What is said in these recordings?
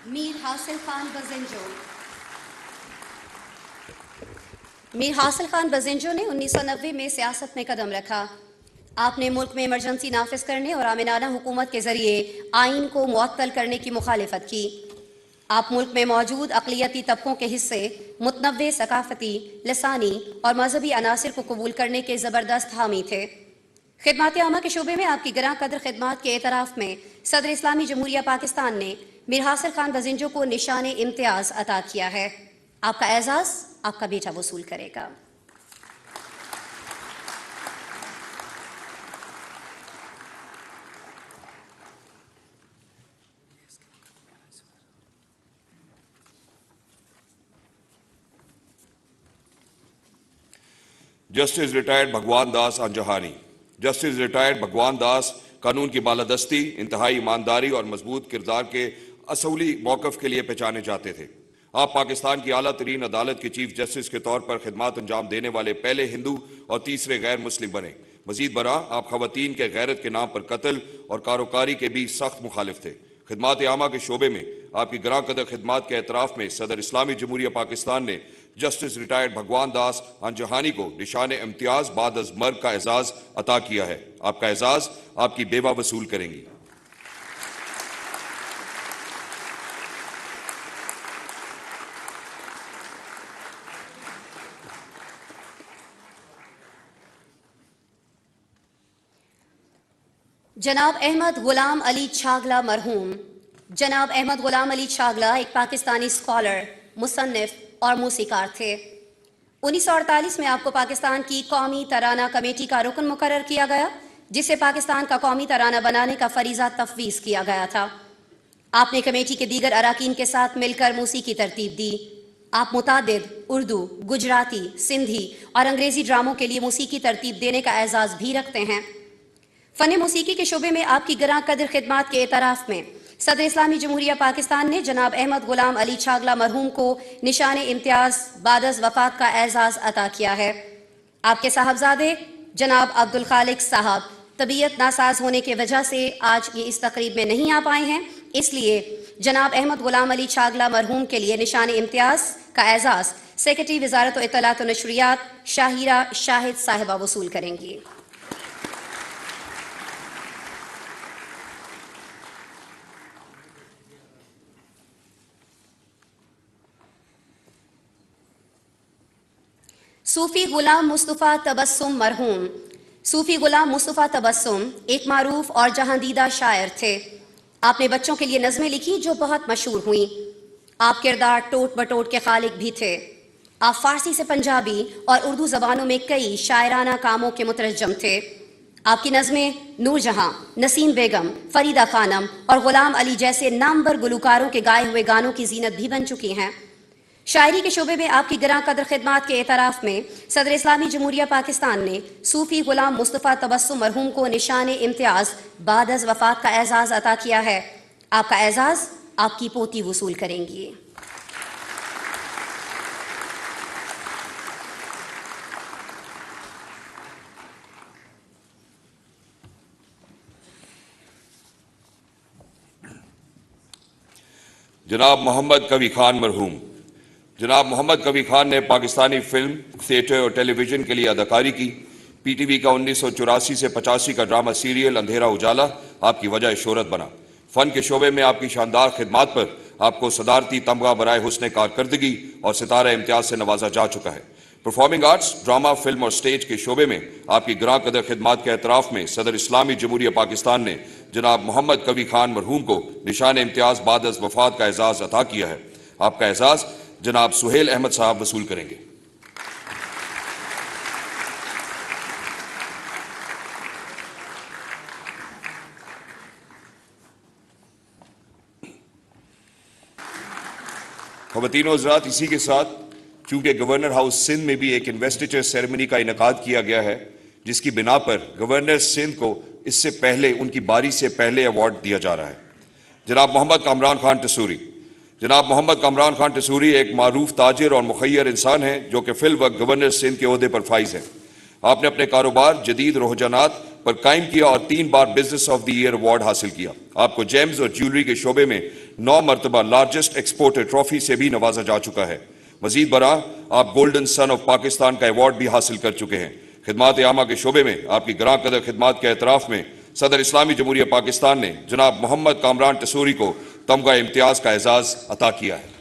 मीर हासिल खान बज़िंजो। मीर हासिल खान बज़िंजो ने 1990 में सियासत में कदम रखा। आपने मुल्क में इमरजेंसी नाफिज करने और आमिनाना हुकूमत के जरिए आइन को मुअत्तल करने की मुखालिफत की। आप मुल्क में मौजूद अक़लियती तबकों के हिस्से, मुतनव्वे सकाफती, लसानी और मजहबी अनासिर को कबूल करने के ज़बरदस्त हामी थे। खिदमात आमा के शोबे में आपकी गिरां कदर खिदमात के एतराफ़ में सदर इस्लामी जमहूरिया पाकिस्तान ने मीर हासिल खान बज़िंजो को निशान इम्तियाज़ अता किया है। आपका एजाज़ आपका बेटा वसूल करेगा। जस्टिस रिटायर्ड भगवान दास अंजहानी। जस्टिस रिटायर्ड भगवान दास कानून की बालादस्ती, इंतहाई ईमानदारी और मजबूत किरदार के असूली मौक़िफ़ के लिए पहचाने जाते थे। आप पाकिस्तान की आला तरीन अदालत के चीफ जस्टिस के तौर पर खिदमात अंजाम देने वाले पहले हिंदू और तीसरे गैर मुस्लिम बने। मजीद बरा आप खवातीन के गैरत के नाम पर कत्ल और कारोकारी के भी सख्त मुखालिफ थे। खिदमात आमा के शोबे में आपकी गिरां कदर खिदमात के एतराफ़ में सदर इस्लामी जमहूरिया पाकिस्तान ने जस्टिस रिटायर्ड भगवान दास अंजहानी को निशान इम्तियाज़ बाद अज़ मर्ग का एजाज़ अता किया है। आपका एजाज़ आपकी बेवा वसूल करेंगी। जनाब अहमद गुलाम अली छागला मरहूम। जनाब अहमद गुलाम अली छागला एक पाकिस्तानी स्कॉलर, मुसन्निफ और मूसीकार थे। 1948 में आपको पाकिस्तान की कौमी तराना कमेटी का रुकन मुकर्रर किया गया, जिसे पाकिस्तान का कौमी तराना बनाने का फरीज़ा तफवीज़ किया गया था। आपने कमेटी के दीगर अराकीन के साथ मिलकर मूसीकी तरतीब दी। आप मुतादिद उर्दू, गुजराती, सिंधी और अंग्रेज़ी ड्रामों के लिए मूसीकी तरतीब देने का एजाज़ भी रखते हैं। फ़न मूसीकी के शोबे में आपकी गिरां कदर खिदमात के एतराफ़ में सदर इस्लामी जमहूरिया पाकिस्तान ने जनाब अहमद गुलाम अली छागला मरहूम को निशान इम्तियाज़ बाद अज़ वफ़ात का एजाज़ अता किया है। आपके साहबजादे जनाब अब्दुल खालिक साहब तबीयत नासाज होने की वजह से आज ये इस तकरीब में नहीं आ पाए हैं, इसलिए जनाब अहमद गुलाम अली छागला मरहूम के लिए निशान इम्तियाज़ का एजाज़ सेक्रेटरी वज़ारत इत्तलात व नशरियात शाहिरा शाहिद साहिबा वसूल करेंगी। सूफ़ी गुलाम मुस्तफ़ा तबस्सुम मरहूम। सूफ़ी गुलाम मुस्तफ़ा तबस्सुम एक मारूफ और जहांदीदा शायर थे। आपने बच्चों के लिए नज़में लिखी जो बहुत मशहूर हुई। आप किरदार टोट बटोट के खालिक भी थे। आप फ़ारसी से पंजाबी और उर्दू ज़बानों में कई शायराना कामों के मुतरजम थे। आपकी नज़में नूरजहां, नसीम बेगम, फरीदा खानम और ग़ुलाम अली जैसे नामवर गुलकारों के गाए हुए गानों की जीनत भी बन चुकी हैं। शायरी के शोबे में आपकी गिरां कदर खिदमात के एतराफ़ में सदर इस्लामी जमहूरिया पाकिस्तान ने सूफ़ी गुलाम मुस्तफ़ा तबस्सुम मरहूम को निशान इम्तियाज़ बाद अज़ वफ़ात का एजाज़ अता किया है। आपका एजाज़ आपकी पोती वसूल करेंगी। जनाब मोहम्मद कवी खान मरहूम। जनाब मोहम्मद कवी खान ने पाकिस्तानी फिल्म, थिएटर और टेलीविज़न के लिए अदाकारी की। पीटीवी का 1984 से 85 का ड्रामा सीरियल अंधेरा उजाला आपकी वजह शोहरत बना। फ़न के शोबे में आपकी शानदार खिदमात पर आपको सदारती तमगा बराए हुस्न कारकर्दगी और सितारा इम्तियाज़ से नवाजा जा चुका है। परफॉर्मिंग आर्ट्स, ड्रामा, फिल्म और स्टेज के शोबे में आपकी गिरां कदर खिदमात के एतराफ़ में सदर इस्लामी जमहूरिया पाकिस्तान ने जनाब मोहम्मद कवी खान मरहूम को निशान इम्तियाज़ बाद अज़ वफ़ात का एजाज़ अता किया है। आपका एजाज़ जनाब सुहेल अहमद साहब वसूल करेंगे। ख़वातीन और हज़रात, इसी के साथ चूंकि गवर्नर हाउस सिंध में भी एक इन्वेस्टिचर सेरेमनी का इनेकाद किया गया है, जिसकी बिना पर गवर्नर सिंध को इससे पहले उनकी बारी से पहले अवार्ड दिया जा रहा है। जनाब मोहम्मद कामरान खान टसूरी। जनाब मोहम्मद कामरान खान टसूरी एक मारूफ ताजिर और मुखैर इंसान हैं जो कि फिल वक्त गवर्नर सिंध के ओहदे पर फाइज हैं। आपने अपने कारोबार जदीद रुझानात पर कायम किया और 3 बार business of the year award हासिल किया। आपको जेम्स और ज्वेलरी के शोबे में 9 मरतबा लार्जेस्ट एक्सपोर्टर ट्रॉफी से भी नवाजा जा चुका है। मजीद बरा आप गोल्डन सन ऑफ पाकिस्तान का अवार्ड भी हासिल कर चुके हैं। खिदमात आमा के शोबे में आपकी ग्रां कदर खिदमात के एतराफ में सदर इस्लामी जमहूरिया पाकिस्तान ने जनाब मोहम्मद कामरान टसूरी को तमगा इम्तियाज का एजाज अता किया है।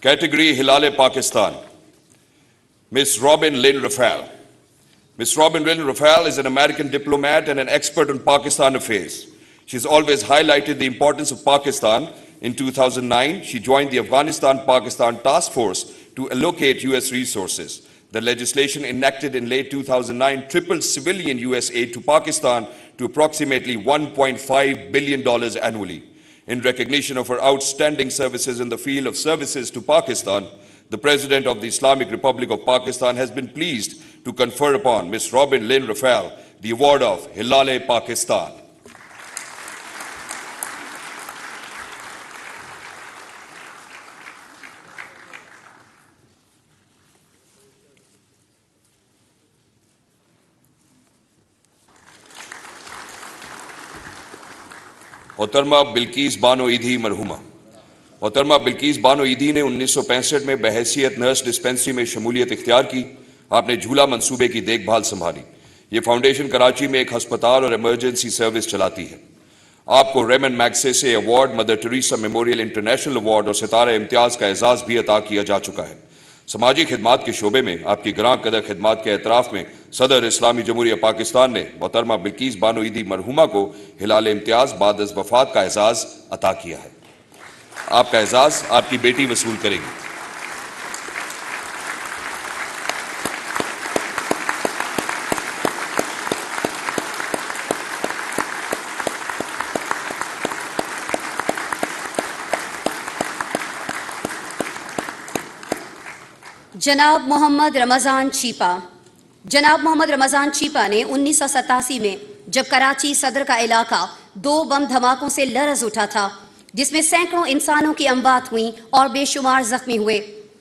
Category Hilale Pakistan, Miss Robin Lynn Rafael. Miss Robin Lynn Rafael is an American diplomat and an expert on Pakistan affairs. She's always highlighted the importance of Pakistan. In 2009, she joined the Afghanistan-Pakistan Task Force to allocate U.S. resources. The legislation enacted in late 2009 tripled civilian U.S. aid to Pakistan to approximately $1.5 billion annually. In recognition of her outstanding services in the field of services to Pakistan, the President of the Islamic Republic of Pakistan has been pleased to confer upon Ms. Robin Lynn Rafael the award of Hilale Pakistan. मोहतरमा बिल्किस बानो ईदी मरहुमा। मोहतरमा बिल्किस बानो ईदी ने 1965 में बहैसियत nurse dispensary में शमूलियत इख्तियार की। आपने झूला मंसूबे की देखभाल संभाली। ये फाउंडेशन कराची में एक अस्पताल और इमरजेंसी सर्विस चलाती है। आपको Ramon Magsaysay award, Mother Teresa memorial international award और सितारा इम्तियाज का एजाज भी अता किया जा चुका है। समाजी खिदमात के शोबे में आपकी ग्रां कदर खिदमात के एतराफ में सदर इस्लामी जमहूरिया पाकिस्तान ने मोहतरमा बिल्किस बानो ईदी मरहुमा को हिलाल इम्तियाज बाद अज़ वफात का एजाज अता किया है। आपका एजाज आपकी बेटी वसूल करेगी। जनाब मोहम्मद रमज़ान चीपा। जनाब मोहम्मद रमज़ान चीपा ने 1987 में जब कराची सदर का इलाका 2 बम धमाकों से लरज़ उठा था, जिसमें सैकड़ों इंसानों की अमवात हुई और बेशुमार जख्मी हुए,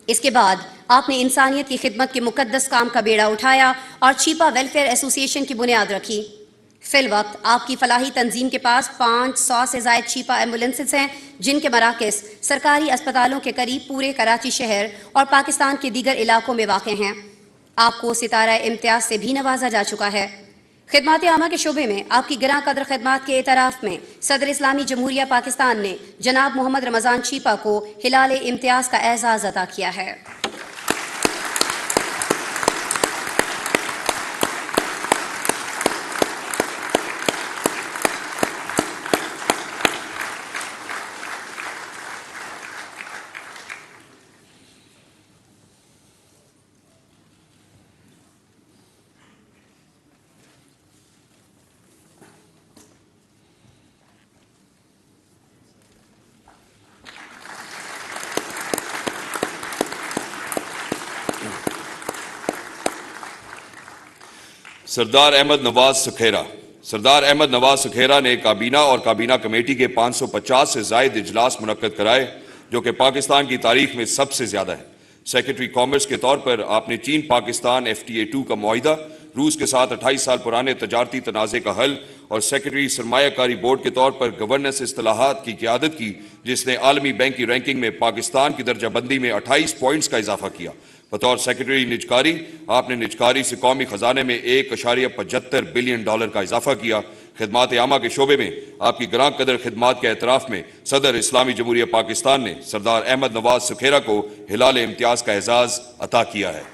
इसके बाद आपने इंसानियत की खिदमत के मुकद्दस काम का बेड़ा उठाया और चीपा वेलफेयर एसोसिएशन की बुनियाद रखी। फिल वक्त आपकी फलाही तंजीम के पास 500 से ज़ायद चीपा एम्बुलेंसेस हैं, जिनके मराकज़ सरकारी अस्पतालों के करीब पूरे कराची शहर और पाकिस्तान के दीगर इलाकों में वाक़ हैं। आपको सितारा इम्तियाज से भी नवाजा जा चुका है। खिदमात आमा के शोबे में आपकी गिरां कदर खिदमात के एतराफ़ में सदर इस्लामी जमहूरिया पाकिस्तान ने जनाब मोहम्मद रमज़ान चीपा को हिलाल इम्तियाज का एजाज़ अता किया है। सरदार अहमद नवाज सुखेरा। सरदार अहमद नवाज सुखेरा ने काबीना और काबीना कमेटी के 550 से ज़ायद इजलास मुनक्कद कराए, जो कि पाकिस्तान की तारीख में सबसे ज़्यादा है। सेक्रेटरी कॉमर्स के तौर पर आपने चीन पाकिस्तान FTA 2 का मुआहिदा, रूस के साथ 28 साल पुराने तजारती तनाज़े का हल और सेक्रेटरी सरमायाकारी बोर्ड के तौर पर गवर्नेंस इस्तिलाहात की क़ियादत की, जिसने आलमी बैंक की रैंकिंग में पाकिस्तान की दर्जाबंदी में 28 पॉइंट्स का इजाफा किया। बतौर सेक्रेटरी निजकारी आपने निजकारी से कौमी खजाने में $1.75 बिलियन का इजाफा किया। खिदमात आमा के शोबे में आपकी ग्रां कदर खिदमात के एतराफ़ में सदर इस्लामी जमहूरिया पाकिस्तान ने सरदार अहमद नवाज सुखेरा को हिलाल इम्तियाज का एजाज अता किया है।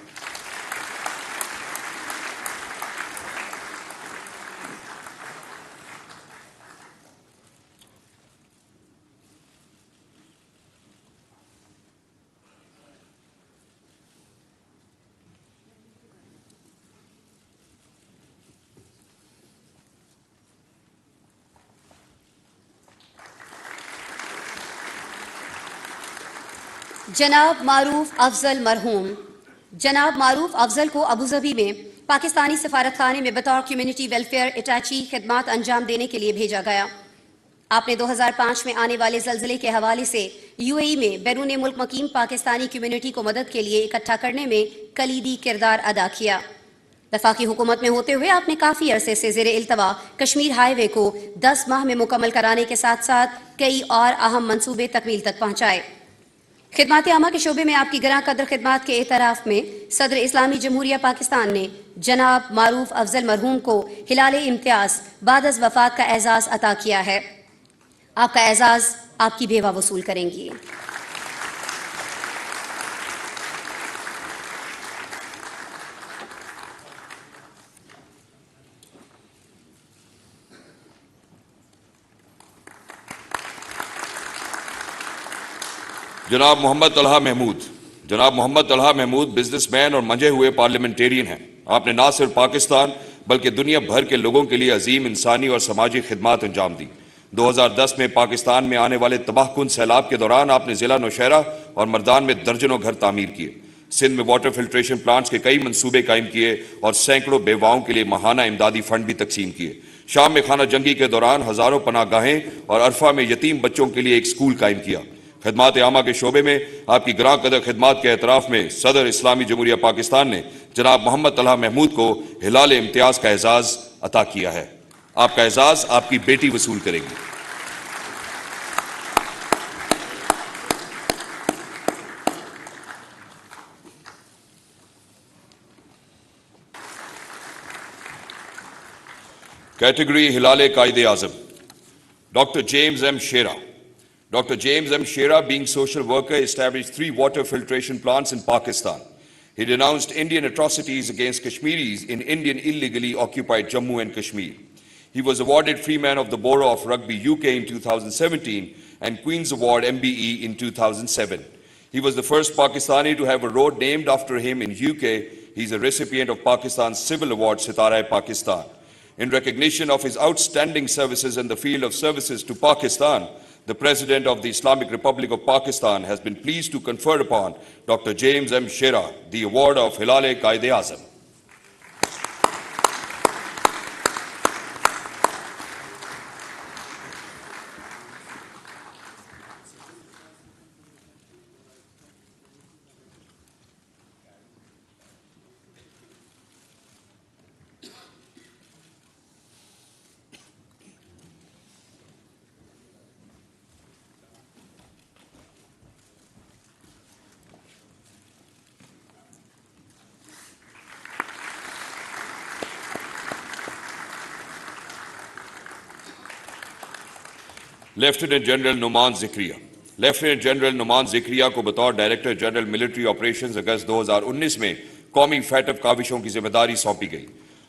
जनाब मारूफ अफजल मरहूम। जनाब मारूफ अफजल को अबूजबी में पाकिस्तानी सफारतखाने में बतौर कम्युनिटी वेलफेयर अटैची खिदमात अंजाम देने के लिए भेजा गया। आपने 2005 में आने वाले जल्जले के हवाले से यूएई में बैरून मुल्क मकीम पाकिस्तानी कम्युनिटी को मदद के लिए इकट्ठा करने में कलीदी किरदार अदा किया। वफाकी हुकूमत में होते हुए आपने काफ़ी अरसे से ज़ेरे इल्तवा कश्मीर हाईवे को 10 माह में मुकम्मल कराने के साथ साथ कई और अहम मनसूबे तकमील तक पहुँचाए। खिदमात आमा के शोबे में आपकी गरां कदर खिदमात के एतराफ़ में सदर इस्लामी जमहूरिया पाकिस्तान ने जनाब मारूफ अफजल मरहूम को हिलाल इम्तियाज़ बाद अज़ वफ़ात का एजाज़ अता किया है। आपका एजाज़ आपकी बेवा वसूल करेंगी। जनाब मोहम्मद तलहा महमूद। जनाब मोहम्मद तलहा महमूद बिजनेसमैन और मंजे हुए पार्लियामेंटेरियन हैं। आपने ना सिर्फ पाकिस्तान बल्कि दुनिया भर के लोगों के लिए अजीम इंसानी और समाजी खिदमात अंजाम दी। 2010 में पाकिस्तान में आने वाले तबाहकुन सैलाब के दौरान आपने जिला नौशहरा और मर्दान में दर्जनों घर तामीर किए। सिंध में वाटर फिल्ट्रेशन प्लांट्स के कई मंसूबे कायम किए और सैकड़ों बेवाओं के लिए माहाना इमदादी फंड भी तकसीम किए। शाम में खाना जंगी के दौरान हजारों पनागाहें और अरफा में यतीम बच्चों के लिए एक स्कूल कायम किया। खिदमात आमा के शोबे में आपकी गरां कदर खिदमात के एतराफ़ में सदर इस्लामी जमहूरिया पाकिस्तान ने जनाब मोहम्मद तलहा महमूद को हिलाल इम्तियाज़ का एजाज़ अता किया है। आपका एजाज़ आपकी बेटी वसूल करेगी। कैटेगरी हिलाले कायदे आज़म, Dr. James M. Shera. Dr. James M. Shera, being social worker, established 3 water filtration plants in Pakistan. He denounced Indian atrocities against Kashmiris in Indian illegally occupied Jammu and Kashmir. He was awarded Freeman of the Borough of Rugby UK in 2017 and Queen's Award MBE in 2007. He was the first Pakistani to have a road named after him in UK. He's a recipient of Pakistan's Civil Award Sitara-e-Pakistan. In recognition of his outstanding services in the field of services to Pakistan, the President of the Islamic Republic of Pakistan has been pleased to confer upon Dr. James M. Shera the award of Hilal-e Qaid-e-Azam. Lieutenant general Nauman Zakria. Lieutenant general Nauman Zakria को बतौर director general military operations अगस्त 2019 में कौमी FATF काविशों की जिम्मेदारी सौंपी गई।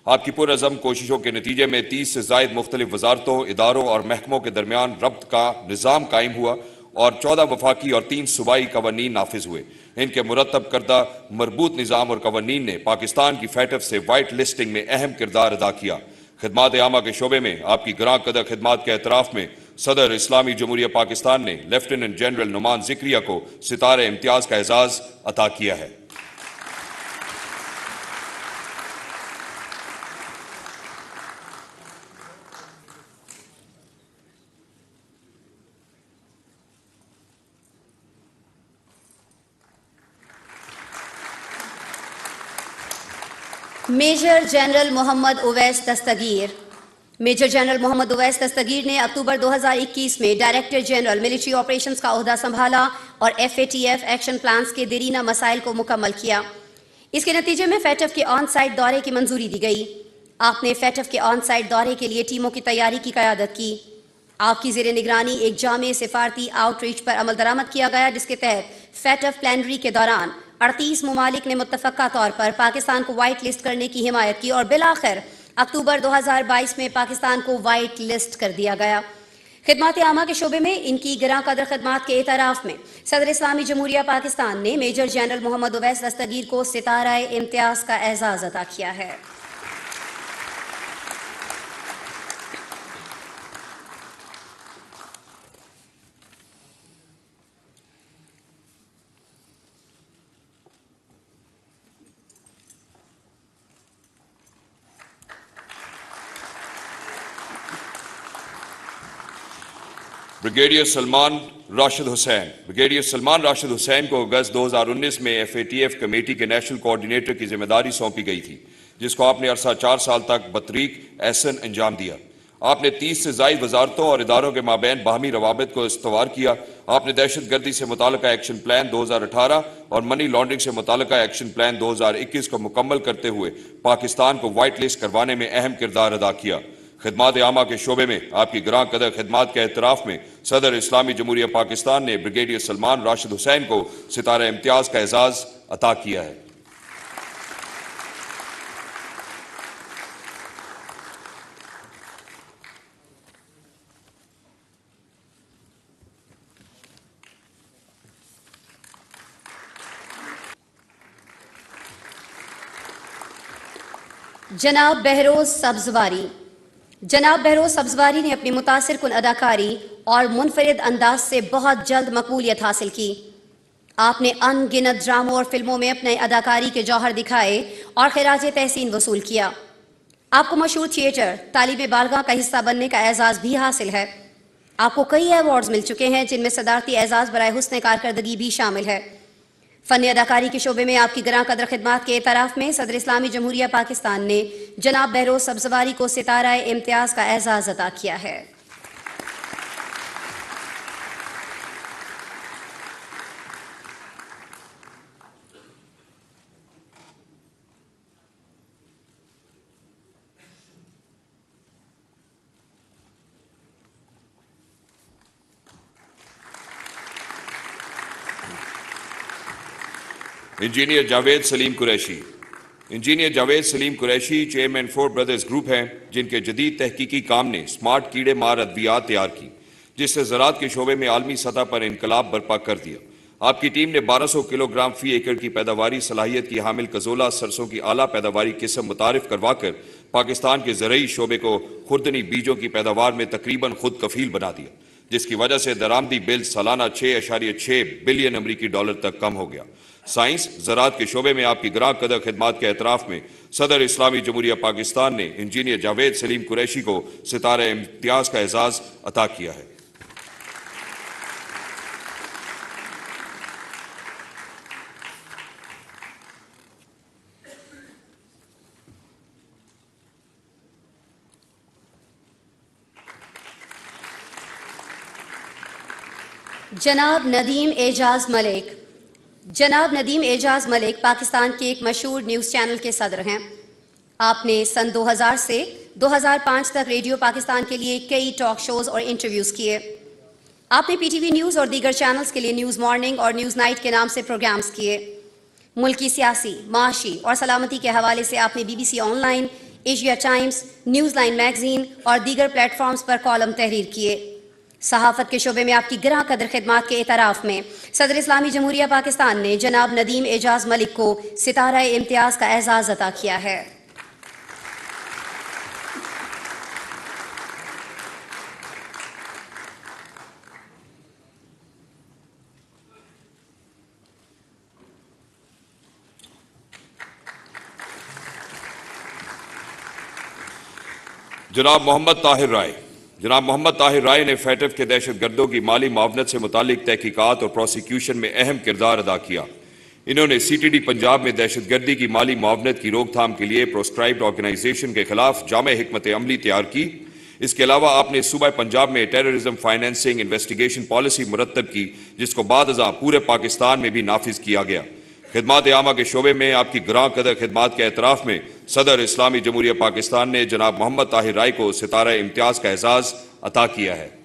आपकी पुरअज़म कोशिशों के नतीजे में 30 से ज़ायद मुख्तलिफ वजारतों, इदारों और महकमों के दरमियान रब्त का निज़ाम कायम हुआ और 14 वफाकी और 3 सूबाई कवानीन नाफिज हुए। इनके मुरतब करदा मरबूत निज़ाम और कवानीन ने पाकिस्तान की फैटफ से वाइट लिस्टिंग में अहम किरदार अदा किया। खिदमात आमा के शोबे में आपकी गरां कदर खिदमात के एतराफ़ में सदर इस्लामी जमहूरिया पाकिस्तान ने लेफ्टिनेंट जनरल नुमान जिक्रिया को सितारे इम्तियाज़ का एजाज़ अता किया है। मेजर जनरल मोहम्मद उवैस दस्तगीर। मेजर जनरल मोहम्मद उवैस दस्तगीर ने अक्टूबर 2021 में डायरेक्टर जनरल मिलिट्री ऑपरेशंस का ओहदा संभाला और FATF एक्शन प्लान्स के देरीना मसाइल को मुकम्मल किया। इसके नतीजे में फैटफ के ऑन साइट दौरे की मंजूरी दी गई। आपने फैटफ के ऑन साइट दौरे के लिए टीमों की तैयारी की क़यादत की। आपकी ज़ेरे निगरानी एक जामे सिफारती आउटरीच पर अमल दरामद किया गया, जिसके तहत फैटफ प्लानरी के दौरान 38 मुमालिक ने मुत्तफ़क़ा तौर पर पाकिस्तान को वाइट लिस्ट करने की हिमायत की और बिलाखिर अक्टूबर 2022 में पाकिस्तान को वाइट लिस्ट कर दिया गया। खिदमात आमा के शोबे में इनकी गरां कदर खिदमात के एतराफ़ में सदर इस्लामी जमहूरिया पाकिस्तान ने मेजर जनरल मोहम्मद उवैस दस्तगीर को सितारा इम्तियाज़ का एजाज़ अता किया है। ब्रिगेडियर सलमान राशिद हुसैन को अगस्त 2019 में FATF कमेटी के नेशनल कोऑर्डिनेटर की जिम्मेदारी सौंपी गई थी, जिसको आपने अरसा 4 साल तक बतरीक एहसन अंजाम दिया। आपने 30 से ज़ायद वजारतों और इदारों के माबैन बाहमी रवाबित को इस्तवार किया। आपने दहशतगर्दी से मुताल्लिका एक्शन प्लान 2018 और मनी लॉन्ड्रिंग से मुताल्लिका एक्शन प्लान 2021 को मुकम्मल करते हुए पाकिस्तान को वाइट लिस्ट करवाने में अहम किरदार अदा किया। खिदमात आमा के शोबे में आपकी ग्रां कदर खिदमात के एतराफ़ में सदर इस्लामी जमहूरिया पाकिस्तान ने ब्रिगेडियर सलमान राशिद हुसैन को सितारा इम्तियाज का एजाज़ अता किया है। जनाब बहरोज सब्जवारी ने अपनी मुतासिर कुन अदाकारी और मुनफरिद अंदाज से बहुत जल्द मकबूलियत हासिल की। आपने अनगिनत ड्रामों और फिल्मों में अपने अदाकारी के जौहर दिखाए और खिराज तहसीन वसूल किया। आपको मशहूर थिएटर तालीम बारगाह का हिस्सा बनने का एजाज़ भी हासिल है। आपको कई अवार्ड्स मिल चुके हैं, जिनमें सदारती एजाज़ बराए हुस्न कारकर्दगी भी शामिल है। फ़न अदाकारी के शोबे में आपकी ग्रां कदर खिदमात के एतराफ़ में सदर इस्लामी जमहूरिया पाकिस्तान ने जनाब बहरोज सब्जवारी को सितारा इम्तियाज़ का एजाज़ अता किया है। Engineer Javed Salim Qureshi chairman four brothers group हैं, जिनके जदीद तहकीकी काम ने स्मार्ट कीड़े मार अद्वियात तैयार की, जिससे ज़राअत के शोबे में आलमी सतह पर इनकलाब बर्पा कर दिया। आपकी टीम ने 1200 किलोग्राम फी एकड़ की पैदावारी सलाहियत की हामिल कजोला सरसों की आला पैदावारी किस्म मुतारिफ करवाकर पाकिस्तान के ज़रई शोबे को खुर्दनी बीजों की पैदावार में तकरीबन खुद कफील बना दिया, जिसकी वजह से दरामदी बिल सालाना 6.6 बिलियन अमरीकी डॉलर तक कम हो गया। साइंस ज़राअत के शोबे में आपकी ग्रां कदर खिदमात के एतराफ़ में सदर इस्लामी जमहूरिया पाकिस्तान ने इंजीनियर जावेद सलीम कुरैशी को सितारा इम्तियाज़ का एजाज़ अता किया है। जनाब नदीम एजाज मलिक पाकिस्तान के एक मशहूर न्यूज़ चैनल के सदर हैं। आपने सन 2000 से 2005 तक रेडियो पाकिस्तान के लिए कई टॉक शोज़ और इंटरव्यूज़ किए। आपने PTV न्यूज़ और दीगर चैनल्स के लिए न्यूज़ मॉर्निंग और न्यूज़ नाइट के नाम से प्रोग्राम्स किए। मुल्की सियासी, माशी और सलामती के हवाले से आपने BBC online, Asia times, news line magazine और दीगर प्लेटफॉर्म्स पर कॉलम तहरीर किए। सहाफ़त के शोबे में आपकी ग्रां कदर खिदमात के एतराफ़ में सदर इस्लामी जमहूरिया पाकिस्तान ने जनाब नदीम एजाज मलिक को सितारा इम्तियाज़ का एजाज़ अता किया है। जनाब मोहम्मद ताहिर राय ने FATF के दहशतगर्दों की माली मुआवनत से मुतालिक तहकीकात और प्रोसिक्यूशन में अहम किरदार अदा किया। इन्होंने CTD पंजाब में दहशतगर्दी की माली मुआवनत की रोकथाम के लिए प्रोस्क्राइब्ड ऑर्गेनाइजेशन के खिलाफ जामे हिकमत अमली तैयार की। इसके अलावा आपने सूबा पंजाब में टेररिज्म फाइनेंसिंग इन्वेस्टिगेशन पॉलिसी मुरतब की, जिसको बाद पूरे पाकिस्तान में भी नाफिज किया गया। खिदमात आमा के शोबे में आपकी ग्रां कदर खिदमात के एतराफ़ में सदर इस्लामी जमहूरिया पाकिस्तान ने जनाब मोहम्मद ताहिर राय को सितारा इम्तियाज़ का एजाज़ अता किया है।